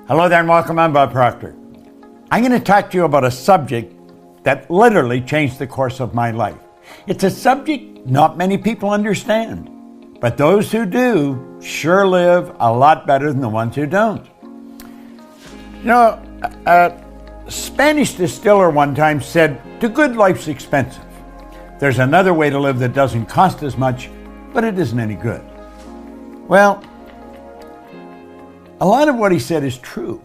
Hello there and welcome. I'm Bob Proctor. I'm going to talk to you about a subject that literally changed the course of my life. It's a subject not many people understand, but those who do sure live a lot better than the ones who don't. You know, a Spanish distiller one time said, "The good life's expensive. There's another way to live that doesn't cost as much, but it isn't any good." Well, a lot of what he said is true.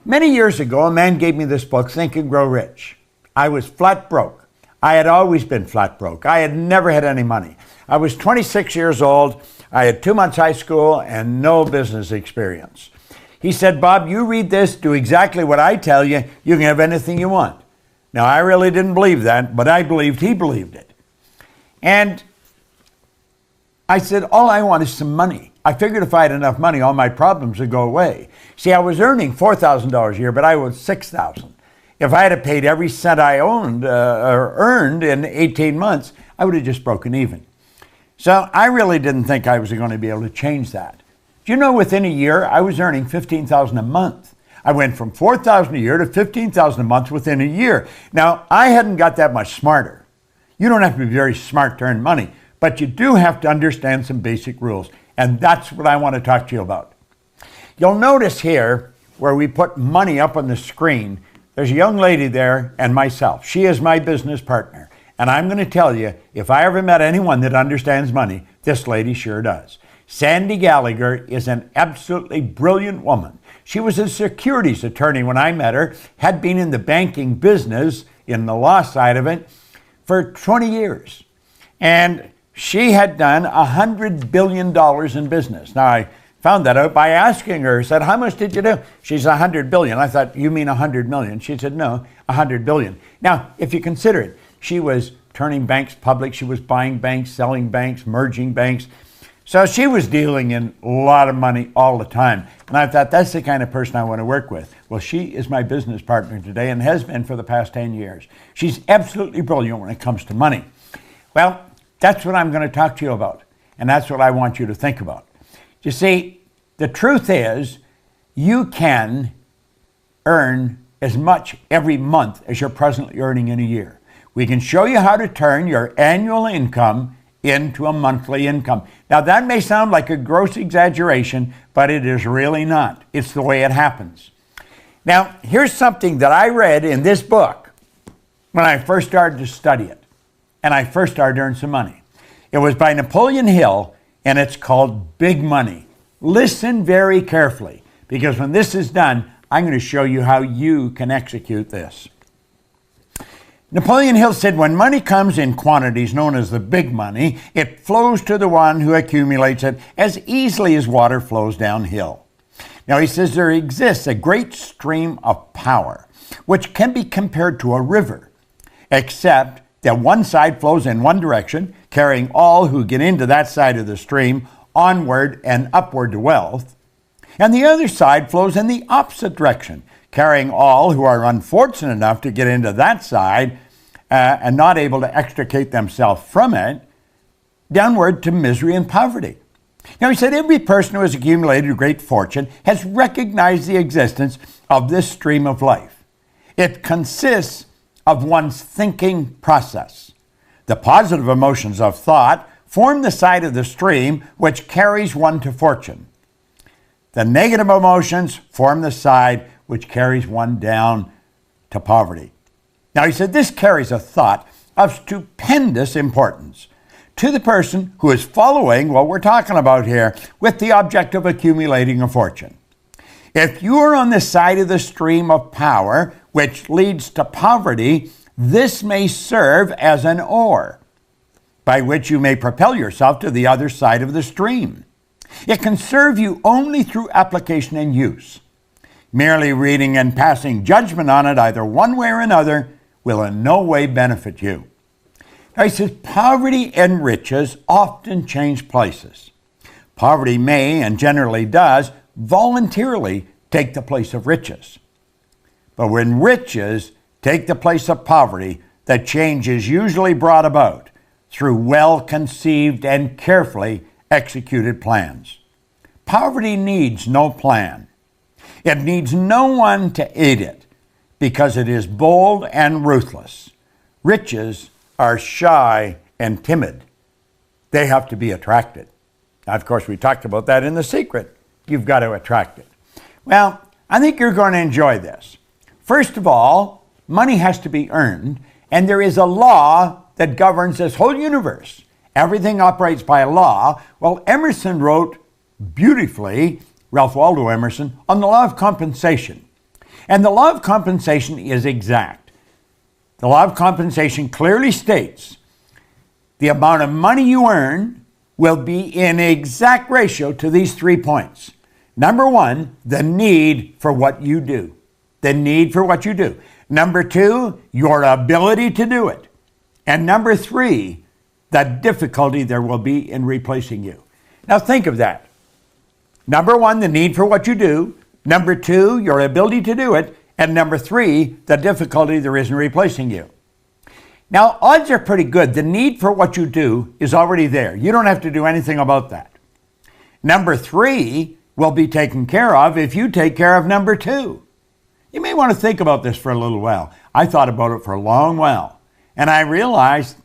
Many years ago, a man gave me this book, Think and Grow Rich. I was flat broke. I had always been flat broke. I had never had any money. I was 26 years old. I had 2 months high school and no business experience. He said, "Bob, you read this, do exactly what I tell you, you can have anything you want." Now, I really didn't believe that, but I believed he believed it. And I said, all I want is some money. I figured if I had enough money, all my problems would go away. See, I was earning $4,000 a year, but I owed $6,000. If I had paid every cent I owned or earned in 18 months, I would have just broken even. So I really didn't think I was going to be able to change that. Do you know, within a year, I was earning $15,000 a month. I went from $4,000 a year to $15,000 a month within a year. Now, I hadn't got that much smarter. You don't have to be very smart to earn money, but you do have to understand some basic rules. And that's what I want to talk to you about. You'll notice here where we put money up on the screen, there's a young lady there and myself. She is my business partner. And I'm going to tell you, if I ever met anyone that understands money, this lady sure does. Sandy Gallagher is an absolutely brilliant woman. She was a securities attorney when I met her, had been in the banking business, in the law side of it, for 20 years. And she had done $100 billion in business. Now, I found that out by asking her. I said, "How much did you do?" She said, $100 billion. I thought, "You mean 100 million?" She said, "No, 100 billion. Now, if you consider it, she was turning banks public. She was buying banks, selling banks, merging banks. So she was dealing in a lot of money all the time. And I thought, that's the kind of person I want to work with. Well, she is my business partner today and has been for the past 10 years. She's absolutely brilliant when it comes to money. Well, that's what I'm going to talk to you about. And that's what I want you to think about. You see, the truth is, you can earn as much every month as you're presently earning in a year. We can show you how to turn your annual income into a monthly income. Now, that may sound like a gross exaggeration, but it is really not. It's the way it happens. Now, here's something that I read in this book when I first started to study it. And I first started to earn some money. It was by Napoleon Hill, and it's called Big Money. Listen very carefully, because when this is done, I'm going to show you how you can execute this. Napoleon Hill said, "When money comes in quantities known as the big money, it flows to the one who accumulates it as easily as water flows downhill." Now, he says there exists a great stream of power, which can be compared to a river, except that one side flows in one direction, carrying all who get into that side of the stream onward and upward to wealth, and the other side flows in the opposite direction, carrying all who are unfortunate enough to get into that side and not able to extricate themselves from it, downward to misery and poverty. Now, he said every person who has accumulated a great fortune has recognized the existence of this stream of life. It consists of one's thinking process. The positive emotions of thought form the side of the stream which carries one to fortune. The negative emotions form the side which carries one down to poverty. Now, he said this carries a thought of stupendous importance to the person who is following what we're talking about here with the object of accumulating a fortune. If you are on the side of the stream of power, which leads to poverty, this may serve as an oar by which you may propel yourself to the other side of the stream. It can serve you only through application and use. Merely reading and passing judgment on it either one way or another will in no way benefit you. Now, he says poverty and riches often change places. Poverty may, and generally does, voluntarily take the place of riches. But when riches take the place of poverty, the change is usually brought about through well-conceived and carefully executed plans. Poverty needs no plan. It needs no one to aid it because it is bold and ruthless. Riches are shy and timid. They have to be attracted. Now, of course, we talked about that in The Secret. You've got to attract it. Well, I think you're going to enjoy this. First of all, money has to be earned, and there is a law that governs this whole universe. Everything operates by a law. Well, Emerson wrote beautifully, Ralph Waldo Emerson, on the law of compensation. And the law of compensation is exact. The law of compensation clearly states the amount of money you earn will be in exact ratio to these 3 points. Number one, the need for what you do. The need for what you do. Number two, your ability to do it. And number three, the difficulty there will be in replacing you. Now think of that. Number one, the need for what you do. Number two, your ability to do it. And number three, the difficulty there is in replacing you. Now, odds are pretty good. The need for what you do is already there. You don't have to do anything about that. Number three will be taken care of if you take care of number two. You may want to think about this for a little while. I thought about it for a long while, and I realized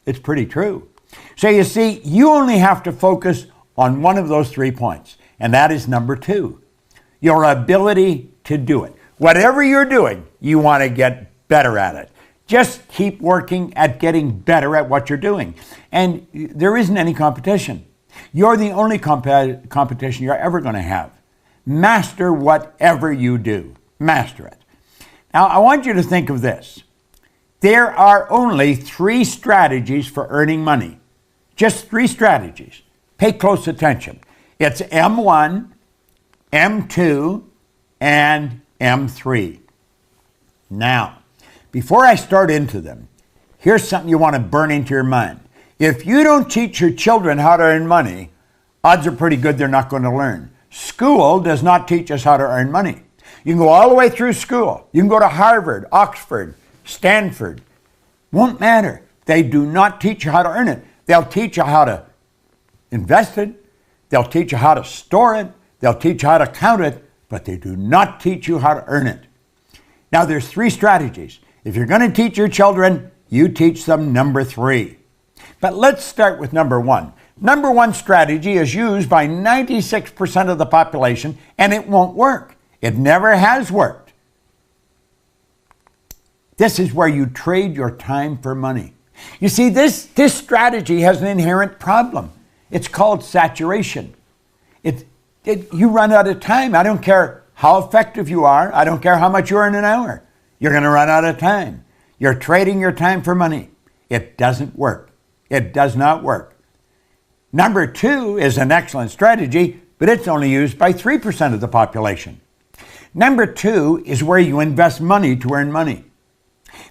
it's pretty true. So you see, you only have to focus on one of those 3 points, and that is number two, your ability to do it. Whatever you're doing, you want to get better at it. Just keep working at getting better at what you're doing. And there isn't any competition. You're the only competition you're ever going to have. Master whatever you do. Master it. Now, I want you to think of this. There are only 3 strategies for earning money. Just 3 strategies. Pay close attention. It's M1, M2, and M3. Now, before I start into them, here's something you want to burn into your mind. If you don't teach your children how to earn money, odds are pretty good they're not going to learn. School does not teach us how to earn money. You can go all the way through school. You can go to Harvard, Oxford, Stanford. Won't matter. They do not teach you how to earn it. They'll teach you how to invest it. They'll teach you how to store it. They'll teach you how to count it, but they do not teach you how to earn it. Now, there's 3 strategies. If you're going to teach your children, you teach them number 3. But let's start with number 1. Number 1 strategy is used by 96% of the population, and it won't work. It never has worked. This is where you trade your time for money. You see, this strategy has an inherent problem. It's called saturation. You run out of time. I don't care how effective you are. I don't care how much you earn an hour. You're going to run out of time. You're trading your time for money. It doesn't work. It does not work. Number 2 is an excellent strategy, but it's only used by 3% of the population. Number 2 is where you invest money to earn money.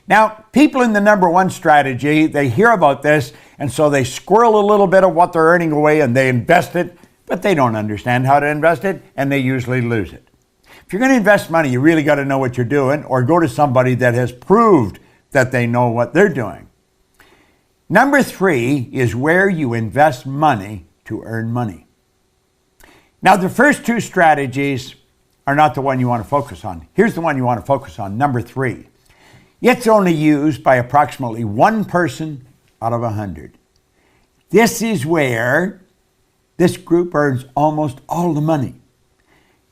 Now, people in the number 1 strategy, they hear about this, and so they squirrel a little bit of what they're earning away and they invest it, but they don't understand how to invest it, and they usually lose it. If you're going to invest money, you really got to know what you're doing, or go to somebody that has proved that they know what they're doing. Number 3 is where you invest money to earn money. Now, the first 2 strategies are not the one you want to focus on. Here's the one you want to focus on, number 3. It's only used by approximately 1 person out of 100. This is where this group earns almost all the money.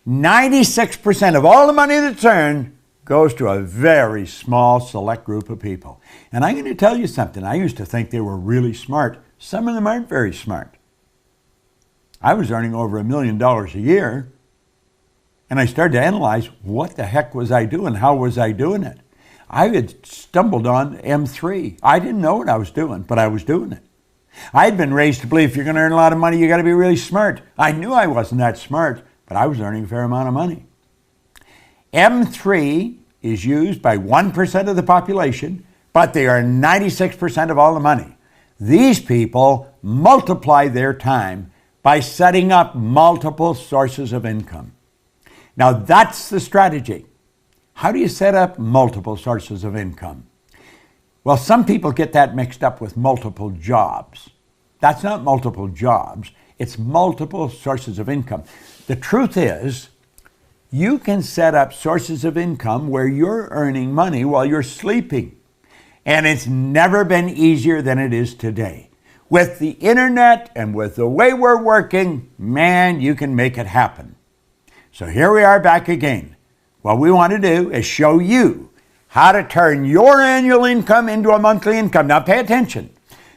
96% of all the money that's earned goes to a very small select group of people. And I'm going to tell you something. I used to think they were really smart. Some of them aren't very smart. I was earning over $1 million a year, and I started to analyze what the heck was I doing? How was I doing it? I had stumbled on M3. I didn't know what I was doing, but I was doing it. I had been raised to believe if you're going to earn a lot of money, you got to be really smart. I knew I wasn't that smart, but I was earning a fair amount of money. M3 is used by 1% of the population, but they are 96% of all the money. These people multiply their time by setting up multiple sources of income. Now, that's the strategy. How do you set up multiple sources of income? Well, some people get that mixed up with multiple jobs. That's not multiple jobs. It's multiple sources of income. The truth is, You can set up sources of income where you're earning money while you're sleeping. And it's never been easier than it is today. With the internet and with the way we're working, man, you can make it happen. So here we are back again. What we want to do is show you how to turn your annual income into a monthly income. Now pay attention,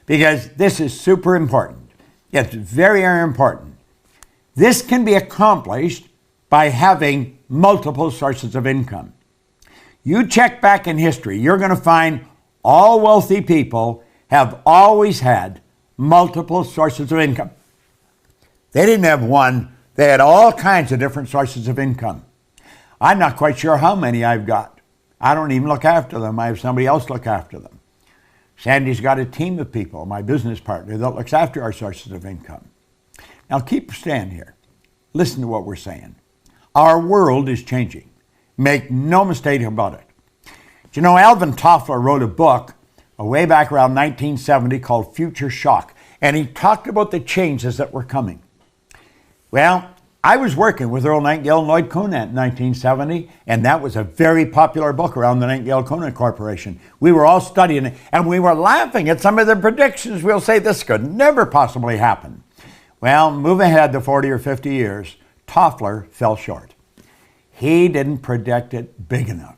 because this is super important. It's very, very important. This can be accomplished by having multiple sources of income. You check back in history, you're going to find all wealthy people have always had multiple sources of income. They didn't have one, they had all kinds of different sources of income. I'm not quite sure how many I've got. I don't even look after them. I have somebody else look after them. Sandy's got a team of people, my business partner, that looks after our sources of income. Now keep stand here. Listen to what we're saying. Our world is changing. Make no mistake about it. You know, Alvin Toffler wrote a book way back around 1970 called Future Shock, and he talked about the changes that were coming. Well, I was working with Earl Nightingale and Lloyd Conant in 1970, and that was a very popular book around the Nightingale-Conant Corporation. We were all studying it, and we were laughing at some of the predictions. We'll say this could never possibly happen. Well, move ahead to 40 or 50 years, Toffler fell short. He didn't predict it big enough.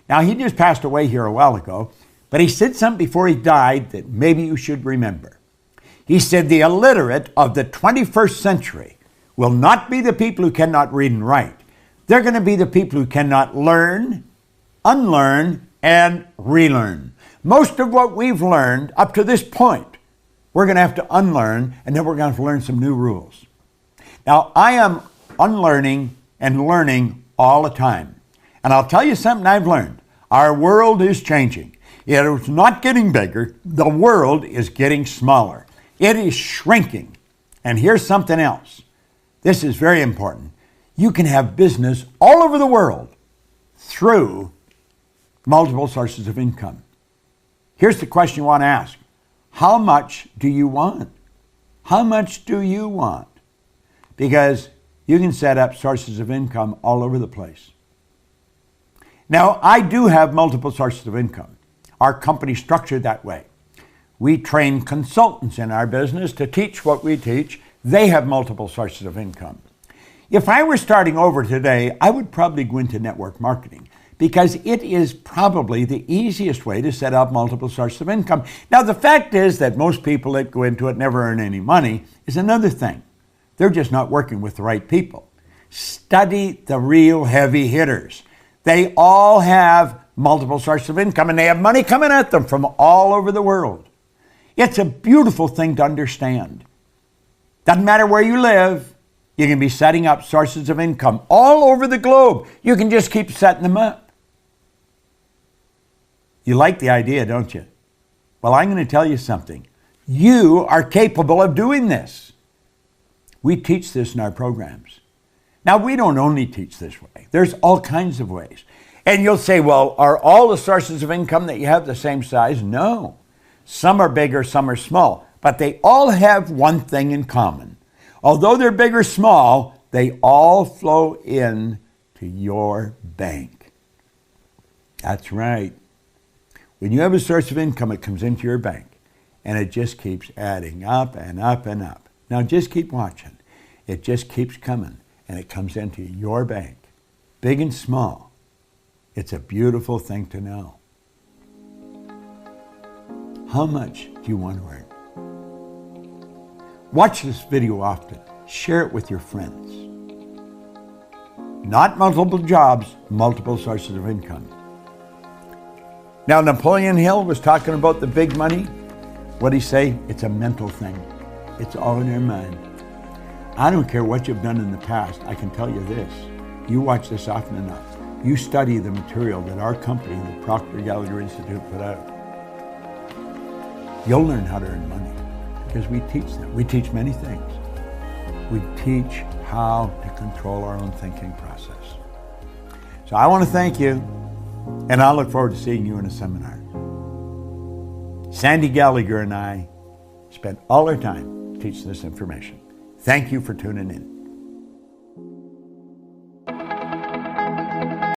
Now, he just passed away here a while ago, but he said something before he died that maybe you should remember. He said the illiterate of the 21st century will not be the people who cannot read and write. They're going to be the people who cannot learn, unlearn, and relearn. Most of what we've learned up to this point, we're going to have to unlearn, and then we're going to have to learn some new rules. Now, I am unlearning and learning all the time. And I'll tell you something I've learned. Our world is changing. It is not getting bigger. The world is getting smaller. It is shrinking. And here's something else. This is very important. You can have business all over the world through multiple sources of income. Here's the question you want to ask. How much do you want? How much do you want? Because you can set up sources of income all over the place. Now, I do have multiple sources of income. Our company's structured that way. We train consultants in our business to teach what we teach. They have multiple sources of income. If I were starting over today, I would probably go into network marketing because it is probably the easiest way to set up multiple sources of income. Now, the fact is that most people that go into it never earn any money is another thing. They're just not working with the right people. Study the real heavy hitters. They all have multiple sources of income, and they have money coming at them from all over the world. It's a beautiful thing to understand. Doesn't matter where you live, you can be setting up sources of income all over the globe. You can just keep setting them up. You like the idea, don't you? Well, I'm going to tell you something. You are capable of doing this. We teach this in our programs. Now, we don't only teach this way. There's all kinds of ways. And you'll say, well, are all the sources of income that you have the same size? No. Some are bigger, some are small. But they all have one thing in common. Although they're big or small, they all flow in to your bank. That's right. When you have a source of income, it comes into your bank. And it just keeps adding up and up and up. Now, just keep watching. It just keeps coming. And it comes into your bank, big and small. It's a beautiful thing to know. How much do you want to earn? Watch this video often. Share it with your friends. Not multiple jobs, multiple sources of income. Now, Napoleon Hill was talking about the big money. What did he say? It's a mental thing. It's all in your mind. I don't care what you've done in the past. I can tell you this. You watch this often enough. You study the material that our company, the Proctor Gallagher Institute, put out. You'll learn how to earn money because we teach them. We teach many things. We teach how to control our own thinking process. So I want to thank you, and I look forward to seeing you in a seminar. Sandy Gallagher and I spent all our time teaching this information. Thank you for tuning in.